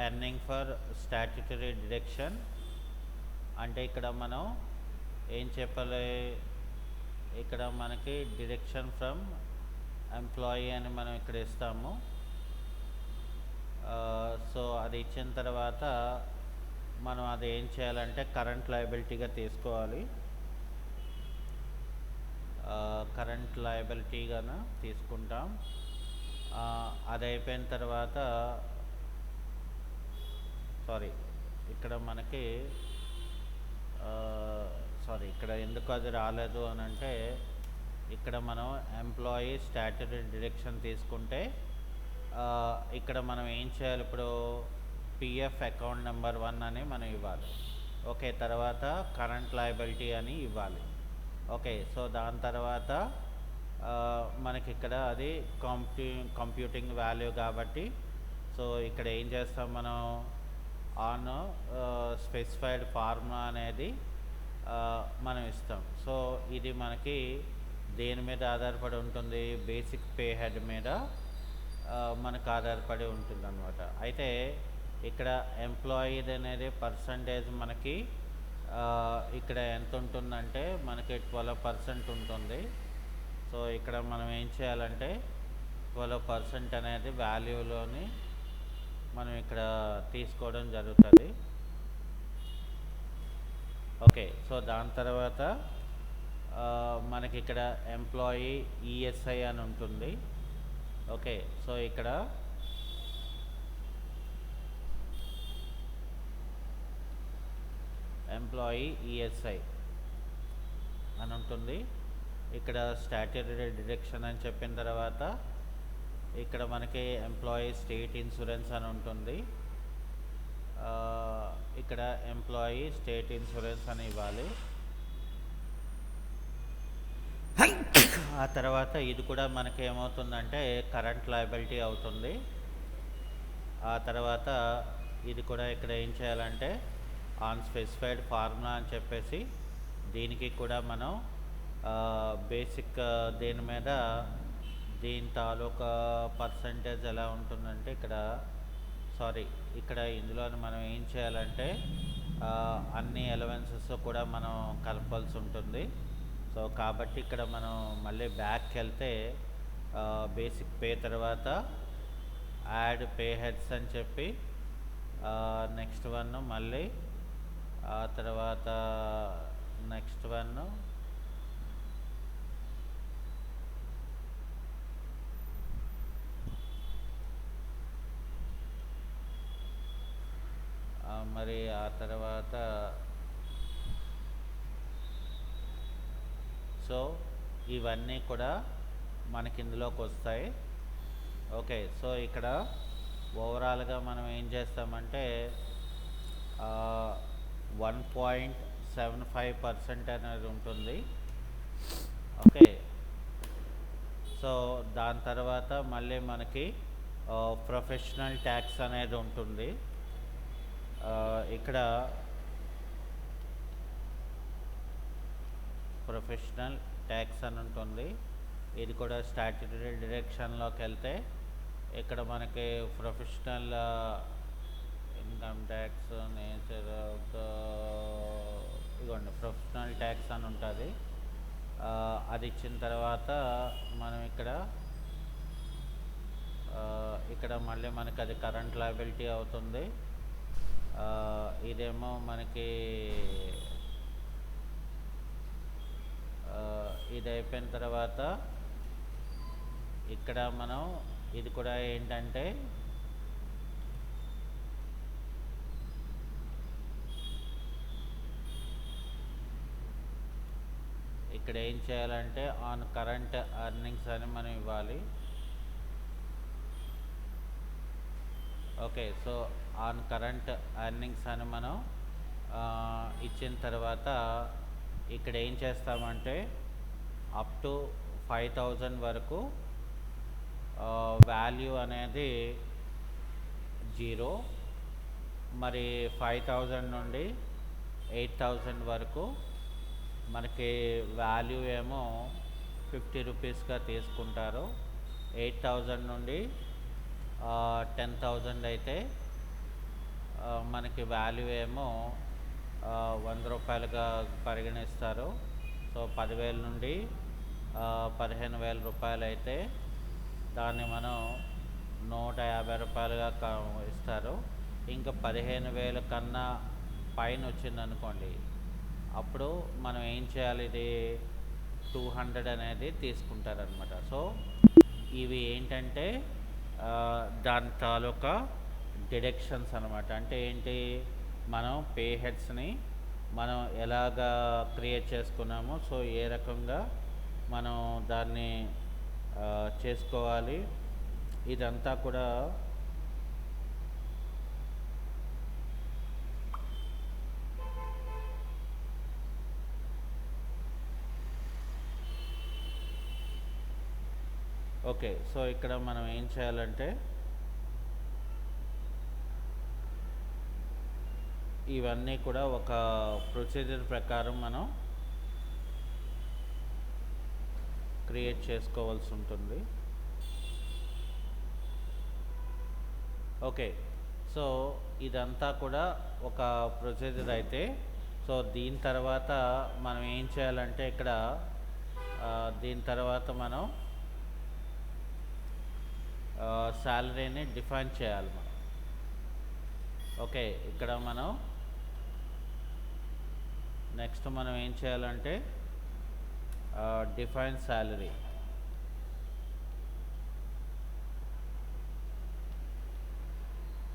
ఎర్నింగ్ ఫర్ స్టాట్యుటరీ డిడక్షన్. అంటే ఇక్కడ మనం ఏం చెప్పాలి, ఇక్కడ మనకి డిడక్షన్ ఫ్రమ్ ఎంప్లాయీ అని మనం ఇక్కడ ఇస్తాము. సో అది ఇచ్చిన తర్వాత మనం అది ఏం చేయాలంటే కరెంట్ లయబిలిటీగా తీసుకోవాలి. కరెంట్ లయబిలిటీగా తీసుకుంటాం. అది అయిపోయిన తర్వాత ఇక్కడ మనకి ఇక్కడ ఎందుకు అది రాలేదు అని అంటే ఇక్కడ మనం ఎంప్లాయీ స్టాట్యుటరీ డిడక్షన్ తీసుకుంటే ఇక్కడ మనం ఏం చేయాలి, ఇప్పుడు పిఎఫ్ అకౌంట్ నెంబర్ 1 అని మనం ఇవ్వాలి. ఓకే, తర్వాత కరెంట్ లయబిలిటీ అని ఇవ్వాలి. ఓకే, సో దాని తర్వాత మనకి ఇక్కడ అది కంప్యూటింగ్ వాల్యూ కాబట్టి సో ఇక్కడ ఏం చేస్తాం, మనం ఆన్ స్పెసిఫైడ్ ఫార్ములా అనేది మనం ఇస్తాం. సో ఇది మనకి దేని మీద ఆధారపడి ఉంటుంది, బేసిక్ పే హెడ్ మీద మనకు ఆధారపడి ఉంటుంది అన్నమాట. అయితే ఇక్కడ ఎంప్లాయీది అనేది పర్సంటేజ్ మనకి ఇక్కడ ఎంత ఉంటుందంటే మనకి 12% ఉంటుంది. సో ఇక్కడ మనం ఏం చేయాలంటే 12% అనేది వాల్యూలోని మనం ఇక్కడ తీసుకోవడం జరుగుతుంది. ఓకే, సో దాని తర్వాత మనకి ఇక్కడ ఎంప్లాయీ ఈఎస్ఐ అని ఉంటుంది. ఓకే, సో ఇక్కడ ఎంప్లాయీ ఈఎస్ఐ అని ఉంటుంది. ఇక్కడ స్టాట్యూటరీ డిడక్షన్ అని చెప్పిన తర్వాత ఇక్కడ మనకి ఎంప్లాయీ స్టేట్ ఇన్సూరెన్స్ అని ఉంటుంది. ఇక్కడ ఎంప్లాయీ స్టేట్ ఇన్సూరెన్స్ అని ఇవ్వాలి. ఆ తర్వాత ఇది కూడా మనకి ఏమవుతుందంటే కరెంట్ లయబిలిటీ అవుతుంది. ఆ తర్వాత ఇది కూడా ఇక్కడ ఏం చేయాలంటే ఆన్ స్పెసిఫైడ్ ఫార్ములా అని చెప్పేసి దీనికి కూడా మనం బేసిక్ దీని మీద దీని తాలూకా పర్సంటేజ్ ఎలా ఉంటుందంటే ఇక్కడ ఇందులో మనం ఏం చేయాలంటే అన్ని ఎలవెన్సెస్ కూడా మనం కలపాల్సి ఉంటుంది. సో కాబట్టి ఇక్కడ మనం మళ్ళీ బ్యాక్కి వెళ్తే బేసిక్ పే తర్వాత యాడ్ పే హెడ్స్ అని చెప్పి నెక్స్ట్ వన్ మళ్ళీ ఆ తర్వాత నెక్స్ట్ వన్ మరి ఆ తర్వాత సో ఇవన్నీ కూడా మనకి ఇందులోకి వస్తాయి. ఓకే, సో ఇక్కడ ఓవరాల్గా మనం ఏం చేస్తామంటే 1.75% అనేది ఉంటుంది. ఓకే, సో దాని తర్వాత మళ్ళీ మనకి ప్రొఫెషనల్ ట్యాక్స్ అనేది ఉంటుంది. ఇక్కడ ప్రొఫెషనల్ ట్యాక్స్ అని ఉంటుంది. ఇది కూడా స్టాట్యూటరీ డిడక్షన్లోకి వెళ్తే ఇక్కడ మనకి professional income tax nature of ఇదిగోండి ప్రొఫెషనల్ ట్యాక్స్ అని ఉంటుంది. అది ఇచ్చిన తర్వాత మనం ఇక్కడ మళ్ళీ మనకి అది కరెంట్ లయబిలిటీ అవుతుంది. ఇదేమో మనకి ఇది అయిపోయిన తర్వాత ఇక్కడ మనం ఇది కూడా ఏంటంటే ఇక్కడ ఏం చేయాలంటే ఆన్ కరెంట్ ఎర్నింగ్స్ అని మనం ఇవ్వాలి. Okay, so on current earnings అని మనం ఇచ్చిన తర్వాత ఇక్కడ ఏం చేస్తామంటే అప్ టు 5,000 వరకు వాల్యూ అనేది 0, మరి 5,000 నుండి 8,000 వరకు మనకి వాల్యూ ఏమో 50 రూపీస్గా తీసుకుంటారు. 8,000 నుండి 10,000 అయితే మనకి వాల్యూ ఏమో 100 రూపాయలుగా పరిగణిస్తారు. సో 10,000 నుండి 15,000 రూపాయలు అయితే దాన్ని మనం 150 రూపాయలుగా ఇస్తారు. ఇంకా 15,000 కన్నా పైన వచ్చిందనుకోండి, అప్పుడు మనం ఏం చేయాలి, ఇది 200 అనేది తీసుకుంటారనమాట. సో ఇవి ఏంటంటే దాని తాలూకా డిడక్షన్స్ అనమాట. అంటే ఏంటి, మనం పే హెడ్స్ని మనం ఎలాగా క్రియేట్ చేసుకున్నామో సో ఏ రకంగా మనం దాన్ని చేసుకోవాలి, ఇదంతా కూడా ఓకే. సో ఇక్కడ మనం ఏం చేయాలంటే ఇవన్నీ కూడా ఒక ప్రొసీజర్ ప్రకారం మనం క్రియేట్ చేసుకోవాల్సి ఉంటుంది. ఓకే, సో ఇదంతా కూడా ఒక ప్రొసీజర్ అయితే, సో దీని తర్వాత మనం ఏం చేయాలంటే ఇక్కడ దీని తర్వాత మనం శాలరీని డిఫైన్ చేయాలి మనం. ఓకే, ఇక్కడ మనం నెక్స్ట్ మనం ఏం చేయాలంటే define salary.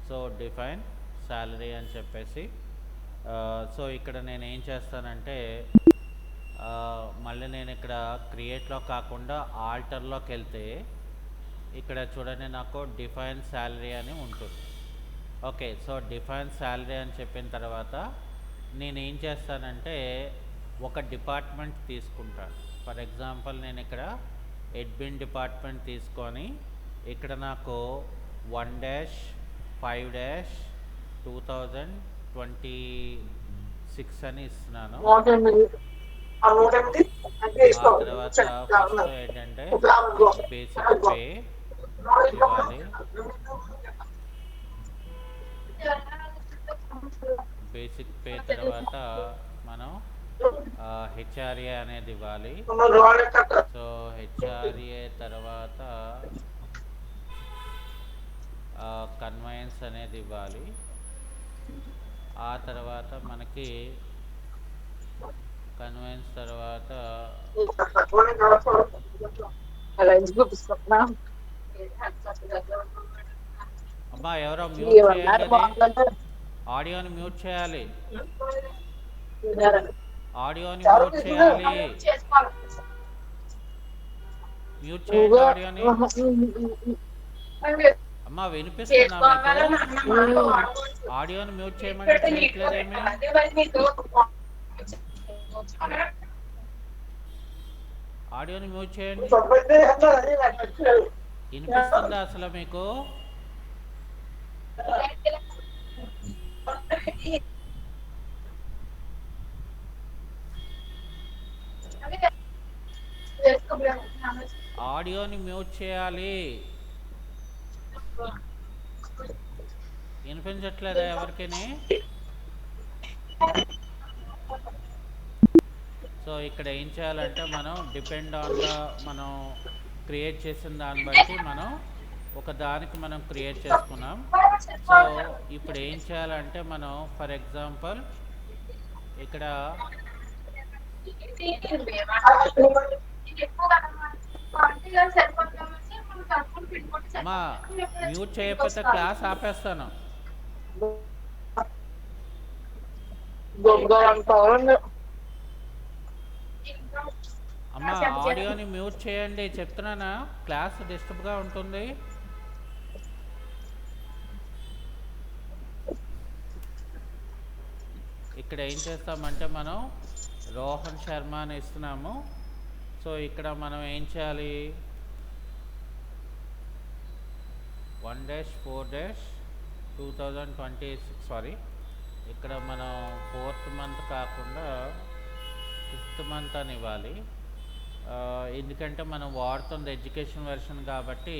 So define salary అని చెప్పేసి సో ఇక్కడ నేను ఏం చేస్తానంటే మళ్ళీ నేను ఇక్కడ క్రియేట్లో కాకుండా ఆల్టర్లోకి వెళ్తే ఇక్కడ చూడండి నాకు డిఫైన్ శాలరీ అని ఉంటుంది. ఓకే, సో డిఫైన్ శాలరీ అని చెప్పిన తర్వాత నేను ఏం చేస్తానంటే ఒక డిపార్ట్మెంట్ తీసుకుంటాను. ఫర్ ఎగ్జాంపుల్ నేను ఇక్కడ అడ్మిన్ డిపార్ట్మెంట్ తీసుకొని ఇక్కడ నాకు 1-5-2026 అని ఇస్తున్నాను. ఆ తర్వాత ఫస్ట్ ఏంటంటే బేసిక్ పే ఇవ్వాలి. బేసిక్ పే తర్వాత మనం హెచ్ఆర్ఏ అనేది ఇవ్వాలి. సో హెచ్ఆర్ఏ తర్వాత కన్వెయన్స్ అనేది ఇవ్వాలి. ఆ తర్వాత మనకి కన్వెయన్స్ తర్వాత అమ్మా ఎవరో మ్యూట్ చేయండి, ఆడియోని మ్యూట్ చేయాలి, ఆడియోని మ్యూట్ చేయాలి, మ్యూట్ చేయండి ఆడియోని. అమ్మా వినిపిస్తుందా మీకు? ఆడియోని మ్యూట్ చేయమంటే చేయట్లేదేమి? ఆడియోని మ్యూట్ చేయండి. వినిపిస్తుందా అసలు మీకు? ఆడియోని మ్యూట్ చేయాలి. వినిపించట్లేదా ఎవరికైనా? సో ఇక్కడ ఏం చేయాలంటే మనం డిపెండ్ ఆన్ ద మనం క్రియేట్ చేసిన దాన్ని బట్టి మనం ఒక దానికి మనం క్రియేట్ చేసుకున్నాం. సో ఇప్పుడు ఏం చేయాలంటే మనం ఫర్ ఎగ్జాంపుల్ ఇక్కడ అమ్మా మ్యూట్ చేయకపోతే క్లాస్ ఆపేస్తాను. అమ్మా ఆడియోని మ్యూట్ చేయండి చెప్తున్నానా, క్లాస్ డిస్టర్బ్గా ఉంటుంది. ఇక్కడ ఏం చేస్తామంటే మనం రోహన్ శర్మ అని ఇస్తున్నాము. సో ఇక్కడ మనం ఏం చేయాలి, 1-4-2026 సారీ, ఇక్కడ మనం 4th మంత్ కాకుండా 5th మంత్ అని ఇవ్వాలి. ఎందుకంటే మనం వాడుతుంది ఎడ్యుకేషన్ వెర్షన్ కాబట్టి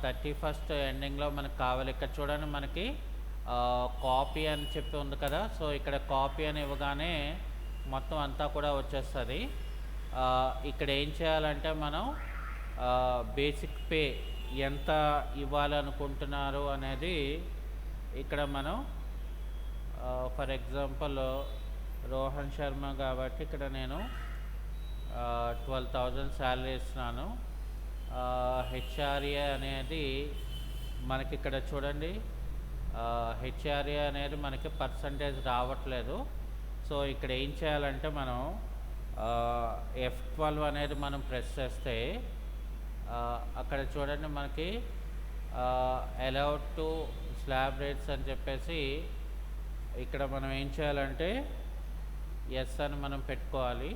31st ఎండింగ్లో మనకు కావాలి. ఇక్కడ చూడండి మనకి కాపీ అని చెప్పి ఉంది కదా. సో ఇక్కడ కాపీ అని ఇవ్వగానే మొత్తం అంతా కూడా వచ్చేస్తుంది. ఇక్కడ ఏం చేయాలంటే మనం బేసిక్ పే ఎంత ఇవ్వాలనుకుంటున్నారు అనేది ఇక్కడ మనం ఫర్ ఎగ్జాంపుల్ రోహన్ శర్మ కాబట్టి ఇక్కడ నేను 12,000 శాలరీ ఇస్తున్నాను. హెచ్ఆర్ఏ అనేది మనకి ఇక్కడ చూడండి హెచ్ఆర్ఏ అనేది మనకి పర్సంటేజ్ రావట్లేదు. సో ఇక్కడ ఏం చేయాలంటే మనం F12 అనేది మనం ప్రెస్ చేస్తే అక్కడ చూడండి మనకి అలౌడ్ టు స్లాబ్ రేట్స్ అని చెప్పేసి ఇక్కడ మనం ఏం చేయాలంటే ఎస్ అని మనం పెట్టుకోవాలి.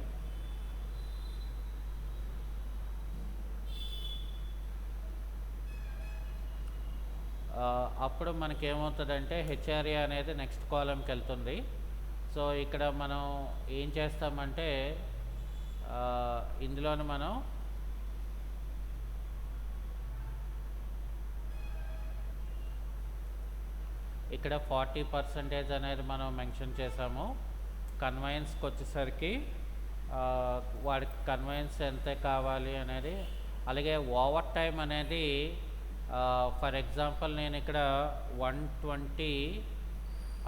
అప్పుడు మనకి ఏమవుతుందంటే హెచ్ఆర్ఏ అనేది నెక్స్ట్ కాలంకి వెళ్తుంది. సో ఇక్కడ మనం ఏం చేస్తామంటే ఇందులోని మనం ఇక్కడ 40% అనేది మనం మెన్షన్ చేసాము. కన్వెయన్స్కి వచ్చేసరికి వాడికి కన్వెయన్స్ ఎంత కావాలి అనేది, అలాగే ఓవర్ టైం అనేది ఫర్ ఎగ్జాంపుల్ నేను ఇక్కడ 120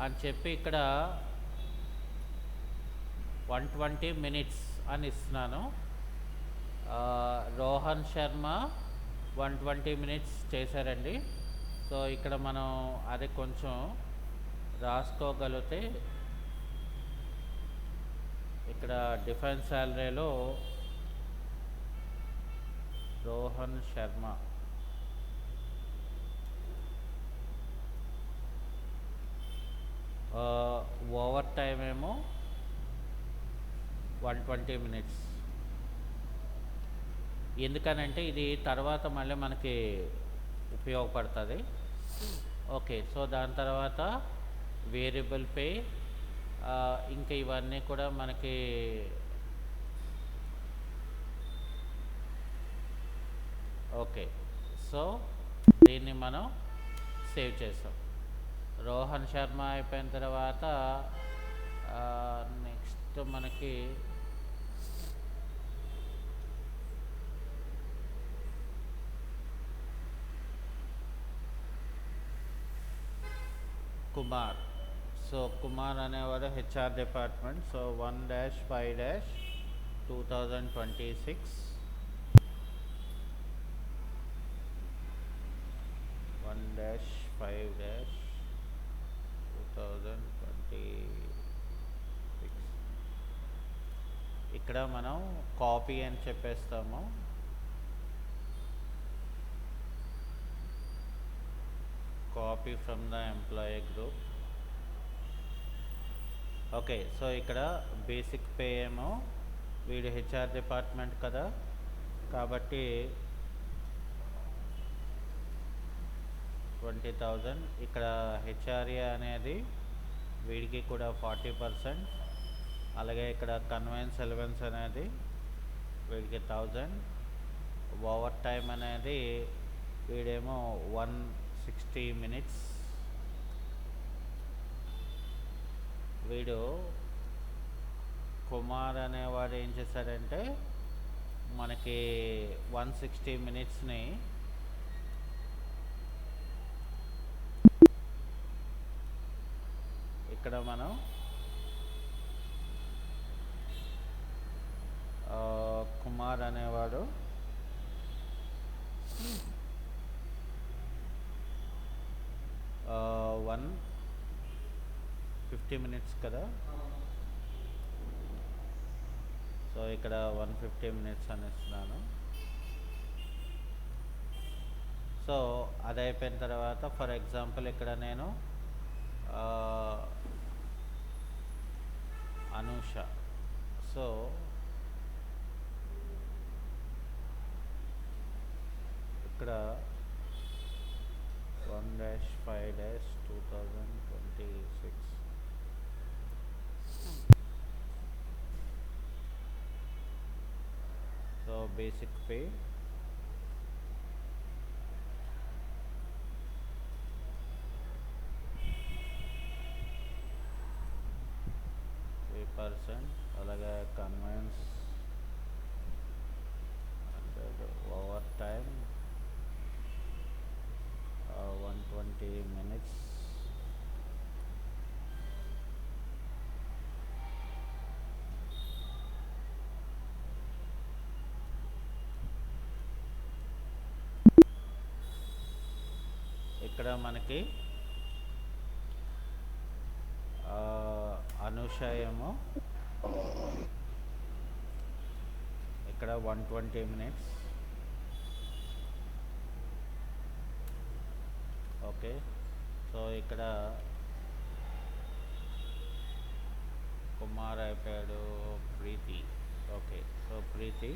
అని చెప్పి ఇక్కడ 120 మినిట్స్ అని ఇస్తున్నాను. రోహన్ శర్మ 120 మినిట్స్ చేశారండి. సో ఇక్కడ మనం అది కొంచెం రాసుకోగలిగితే ఇక్కడ డిఫెన్స్ శాలరీలో రోహన్ శర్మ ఓవర్ టైం ఏమో 120 మినిట్స్. ఎందుకనంటే ఇది తర్వాత మళ్ళీ మనకి ఉపయోగపడుతుంది. ఓకే, సో దాని తర్వాత వేరియబుల్ పే, ఇంకా ఇవన్నీ కూడా మనకి ఓకే. సో దీన్ని మనం సేవ్ చేసాం. రోహన్ శర్మ అయిపోయిన తర్వాత నెక్స్ట్ మనకి కుమార్. సో కుమార్ అనేవాడు హెచ్ఆర్ డిపార్ట్మెంట్. సో 1-5-2026 1-5-2026 ఇక్కడ మనం కాపీ అని చెప్పేస్తాము. Copy from the employee group. Okay, so ఇక్కడ బేసిక్ పే ఏమో వీడు హెచ్ఆర్ డిపార్ట్మెంట్ కదా, కాబట్టి 20,000. ఇక్కడ హెచ్ఆర్ఏ అనేది వీడికి కూడా 40%. అలాగే ఇక్కడ కన్వెన్స్ ఎలవెన్స్ అనేది వీడికి 1000. ఓవర్ టైం అనేది వీడేమో 160 మినిట్స్. వీడు కుమార్ అనేవాడు ఏం చేశాడంటే మనకి 160 మినిట్స్ని ఇక్కడ మనం కుమార్ అనేవాడు 150 మినిట్స్ కదా. సో ఇక్కడ 150 మినిట్స్ అని ఇస్తున్నాను. సో అది అయిపోయిన తర్వాత ఫర్ ఎగ్జాంపుల్ ఇక్కడ నేను అనూష. సో ఇక్కడ 1-5-2026 సో బేసిక్ పే 3%. అలాగే కన్వెన్స్ ఓవర్ టైం 120 మినిట్స్. ఇక్కడ మనకి అనూష ఏమో ఇక్కడ 120 మినిట్స్. ఓకే, సో ఇక్కడ కుమార్ అయిపోయాడు. ప్రీతి. ఓకే, సో ప్రీతి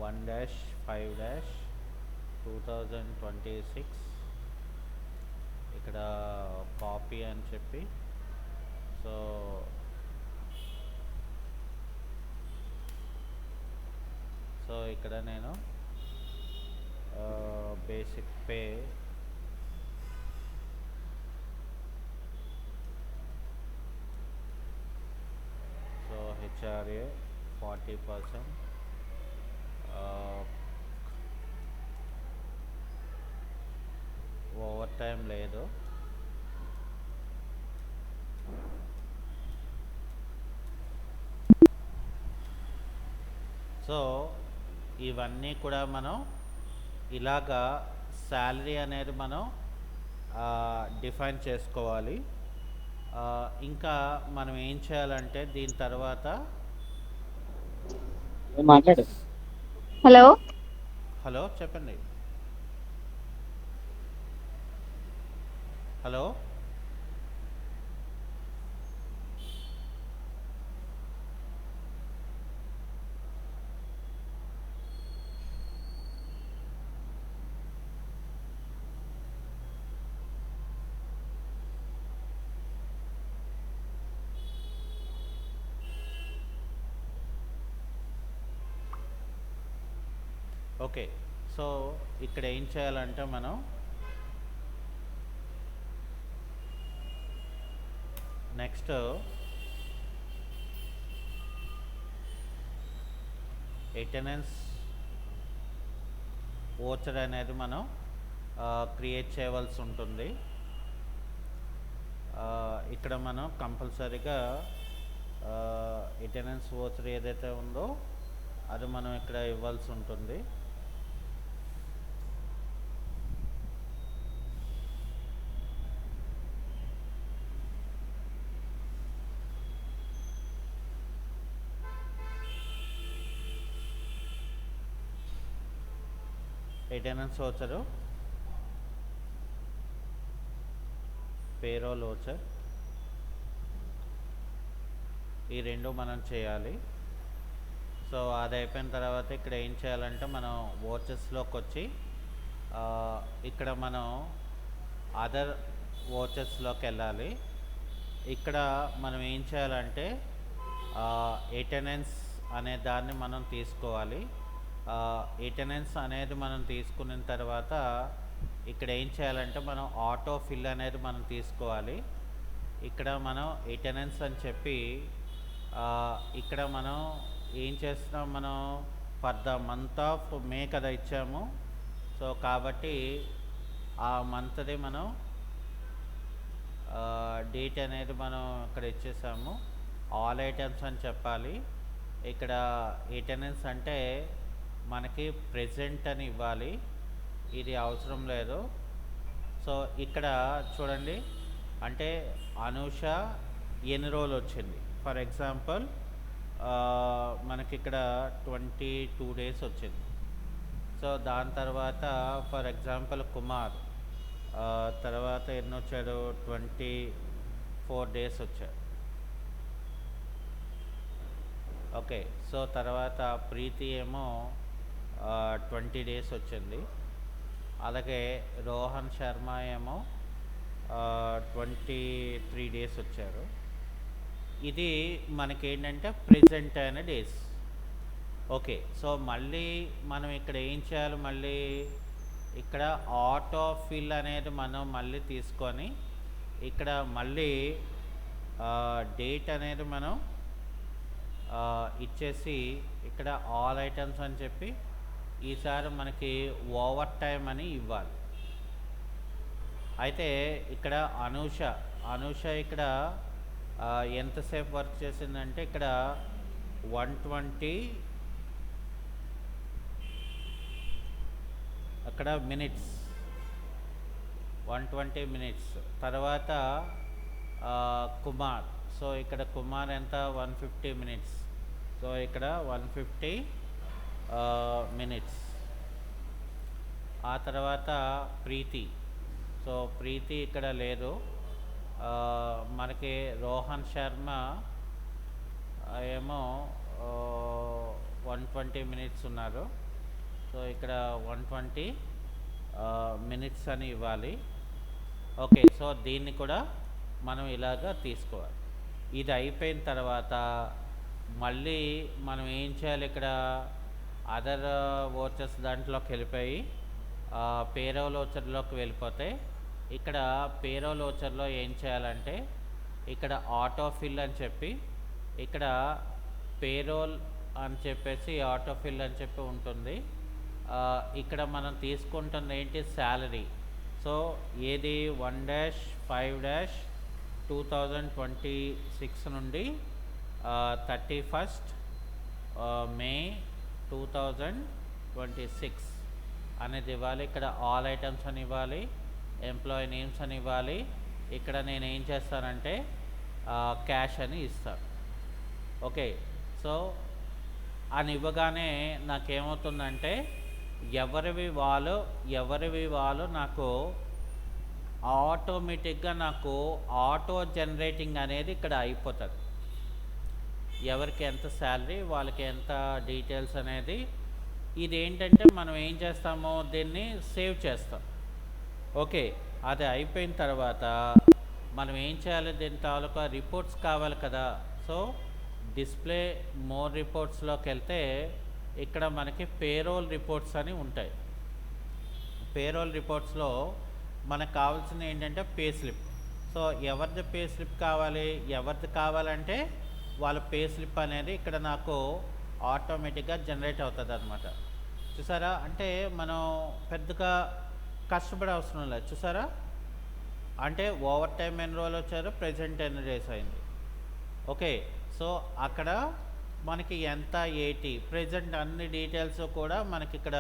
1-5-2026 ఇక్కడ కాపీ అని చెప్పి సో ఇక్కడ నేను basic pay HRA 40%, over time లేదు. సో ఇవన్నీ కూడా మనం ఇలాగా శాలరీ అనేది మనం డిఫైన్ చేసుకోవాలి. ఇంకా మనం ఏం చేయాలంటే దీని తర్వాత మాట్లాడు. హలో హలో చెప్పండి. Hello okay. సో ఇక్కడ ఏం చేయాలంటే మనం నెక్స్ట్ అటెండెన్స్ ఓచర్ అనేది మనం క్రియేట్ చేయవలసి ఉంటుంది. ఇక్కడ మనం కంపల్సరీగా అటెండెన్స్ ఓచర్ ఏదైతే ఉందో అది మనం ఇక్కడ ఇవ్వాల్సి ఉంటుంది. అటెండెన్స్ ఓచరు, పేరోల్ ఓచర్, ఈ రెండు మనం చేయాలి. సో అది అయిపోయిన తర్వాత ఇక్కడ ఏం చేయాలంటే మనం ఓచర్స్లోకి వచ్చి ఇక్కడ మనం అదర్ ఓచర్స్లోకి వెళ్ళాలి. ఇక్కడ మనం ఏం చేయాలంటే అటెండెన్స్ అనే దాన్ని మనం తీసుకోవాలి. అటెండెన్స్ అనేది మనం తీసుకున్న తర్వాత ఇక్కడ ఏం చేయాలంటే మనం ఆటో ఫిల్ అనేది మనం తీసుకోవాలి. ఇక్కడ మనం అటెండెన్స్ అని చెప్పి ఇక్కడ మనం ఏం చేస్తున్నాం, మనం for the month of May కదా ఇచ్చాము. సో కాబట్టి ఆ మంత్ది మనం డేట్ అనేది మనం ఇక్కడ ఇచ్చేసాము. ఆల్ ఐటమ్స్ అని చెప్పాలి. ఇక్కడ అటెండెన్స్ అంటే మనకి ప్రెజెంట్ అని ఇవ్వాలి, ఇది అవసరం లేదు. సో ఇక్కడ చూడండి, అంటే అనూష ఎన్ని రోజులు వచ్చింది. ఫర్ ఎగ్జాంపుల్ మనకి ఇక్కడ 22 days వచ్చింది. సో దాని తర్వాత ఫర్ ఎగ్జాంపుల్ కుమార్ తర్వాత ఎన్ని వచ్చాడు, 24 days వచ్చాడు. ఓకే. సో తర్వాత ప్రీతి ఏమో 20 days వచ్చింది. అలాగే రోహన్ శర్మ ఏమో 23 days వచ్చారు. ఇది మనకేంటంటే ప్రెజెంట్ అయిన డేస్. ఓకే. సో మళ్ళీ మనం ఇక్కడ ఏం చేయాలి, మళ్ళీ ఇక్కడ ఆటో ఫిల్ అనేది మనం మళ్ళీ తీసుకొని ఇక్కడ మళ్ళీ డేట్ అనేది మనం ఇచ్చేసి ఇక్కడ ఆల్ ఐటమ్స్ అని చెప్పి ఈసారి మనకి ఓవర్ టైం అని ఇవ్వాలి. అయితే ఇక్కడ అనూష ఇక్కడ ఎంతసేపు వర్క్ చేసిందంటే ఇక్కడ 120 అక్కడ మినిట్స్, 120 minutes. తర్వాత కుమార్, సో ఇక్కడ కుమార్ ఎంత, 150 minutes. సో ఇక్కడ 150 minutes. ఆ తర్వాత ప్రీతి, సో ప్రీతి ఇక్కడ లేదు. మనకి రోహన్ శర్మ ఏమో 120 minutes ఉన్నారు. సో ఇక్కడ 120 minutes అని ఇవ్వాలి. ఓకే. సో దీన్ని కూడా మనం ఇలాగా తీసుకోవాలి. ఇది అయిపోయిన తర్వాత మళ్ళీ మనం ఏం చేయాలి, ఇక్కడ అదర్ ఓచర్స్ దాంట్లోకి వెళ్ళిపోయి పేరోల్ ఓచర్లోకి వెళ్ళిపోతే ఇక్కడ పేరోల్ ఓచర్లో ఏం చేయాలంటే ఇక్కడ ఆటో ఫిల్ అని చెప్పి ఇక్కడ పేరోల్ అని చెప్పేసి ఆటోఫిల్ అని చెప్పి ఉంటుంది. ఇక్కడ మనం తీసుకుంటుంది ఏంటి, శాలరీ. సో ఏది 1-5-2026 నుండి 31st మే 2026 అనేది ఇవ్వాలి. ఇక్కడ ఆల్ ఐటమ్స్ అని ఇవ్వాలి, ఎంప్లాయీ నేమ్స్ అని ఇవ్వాలి. ఇక్కడ నేను ఏం చేస్తానంటే క్యాష్ అని ఇస్తాను. ఓకే, సో అని ఇవ్వగానే నాకేమవుతుందంటే ఎవరివి వాళ్ళు నాకు ఆటోమేటిక్గా నాకు ఆటో జనరేటింగ్ అనేది ఇక్కడ అయిపోతుంది. ఎవరికి ఎంత శాలరీ, వాళ్ళకి ఎంత డీటెయిల్స్ అనేది. ఇదేంటంటే మనం ఏం చేస్తామో దీన్ని సేవ్ చేస్తాం. ఓకే, అది అయిపోయిన తర్వాత మనం ఏం చేయాలి, దీని తాలూకా రిపోర్ట్స్ కావాలి కదా. సో డిస్ప్లే మోర్ రిపోర్ట్స్లోకి వెళ్తే ఇక్కడ మనకి పేరోల్ రిపోర్ట్స్ అని ఉంటాయి. పేరోల్ రిపోర్ట్స్లో మనకు కావాల్సింది ఏంటంటే పే స్లిప్. సో ఎవరిది పే స్లిప్ కావాలంటే వాళ్ళ పే స్లిప్ అనేది ఇక్కడ నాకు ఆటోమేటిక్గా జనరేట్ అవుతుంది అనమాట. చూసారా, అంటే మనం పెద్దగా కష్టపడే అవసరం లేదు. చూసారా, అంటే ఓవర్ టైం ఎన్ని రోజులు వచ్చారో, ప్రెజెంట్ ఎన్ని డేస్ అయింది. ఓకే, సో అక్కడ మనకి ఎంత, ప్రెజెంట్ అన్ని డీటెయిల్స్ కూడా మనకి ఇక్కడ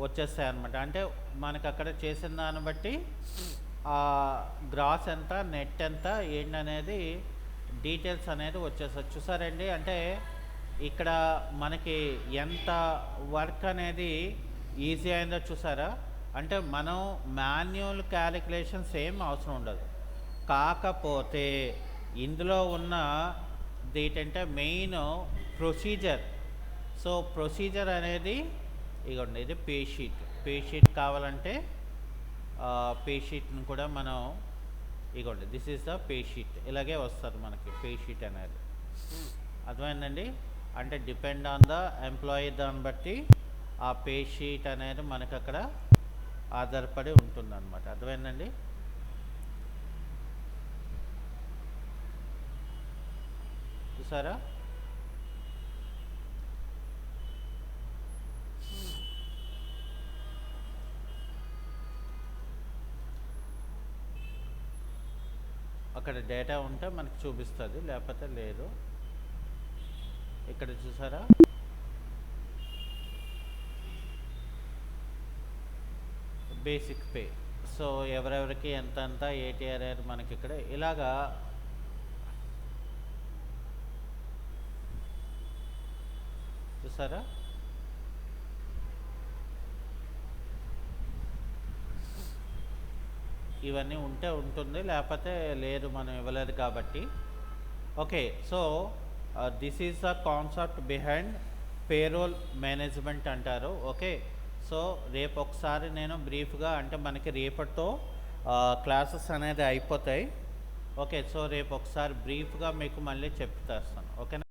వచ్చేస్తాయి అనమాట. అంటే మనకి అక్కడ చేసిన దాన్ని బట్టి గ్రాస్ ఎంత, నెట్ ఎంత ఏంటనేది డీటెయిల్స్ అనేది వచ్చేస్తుంది. చూసారండి, అంటే ఇక్కడ మనకి ఎంత వర్క్ అనేది ఈజీ అయిందో చూసారా. అంటే మనం మాన్యువల్ క్యాలిక్యులేషన్స్ ఏం అవసరం ఉండదు. కాకపోతే ఇందులో ఉన్న ఏంటంటే మెయిన్ ప్రొసీజర్. సో ప్రొసీజర్ అనేది ఇగోండి, ఇది పే షీట్ కావాలంటే పే షీట్ని కూడా మనం ఇగోండి, this is the pay sheet. ఇలాగే వస్తుంది మనకి పే షీట్ అనేది. అర్థమైందండి, అంటే డిపెండ్ ఆన్ ద ఎంప్లాయీ దాన్ని బట్టి ఆ పే షీట్ అనేది మనకు అక్కడ ఆధారపడి ఉంటుందన్నమాట. అర్థమైందండి. చూసారా, అక్కడ డేటా ఉంటే మనకి చూపిస్తుంది, లేకపోతే లేదు. ఇక్కడ చూసారా, బేసిక్ పే. సో ఎవరెవరికి ఎంత ఏటీఆర్ మనకి ఇక్కడ ఇలాగా చూసారా. ఇవన్నీ ఉంటే ఉంటుంది, లేకపోతే లేదు, మనం ఇవ్వలేదు కాబట్టి. Okay, so this is the concept behind payroll management అంటారు. ఓకే, సో రేపు ఒకసారి నేను బ్రీఫ్గా, అంటే మనకి రేపటితో క్లాసెస్ అనేది అయిపోతాయి. ఓకే, సో రేపు ఒకసారి బ్రీఫ్గా మీకు మళ్ళీ చెప్తాను. ఓకేనా.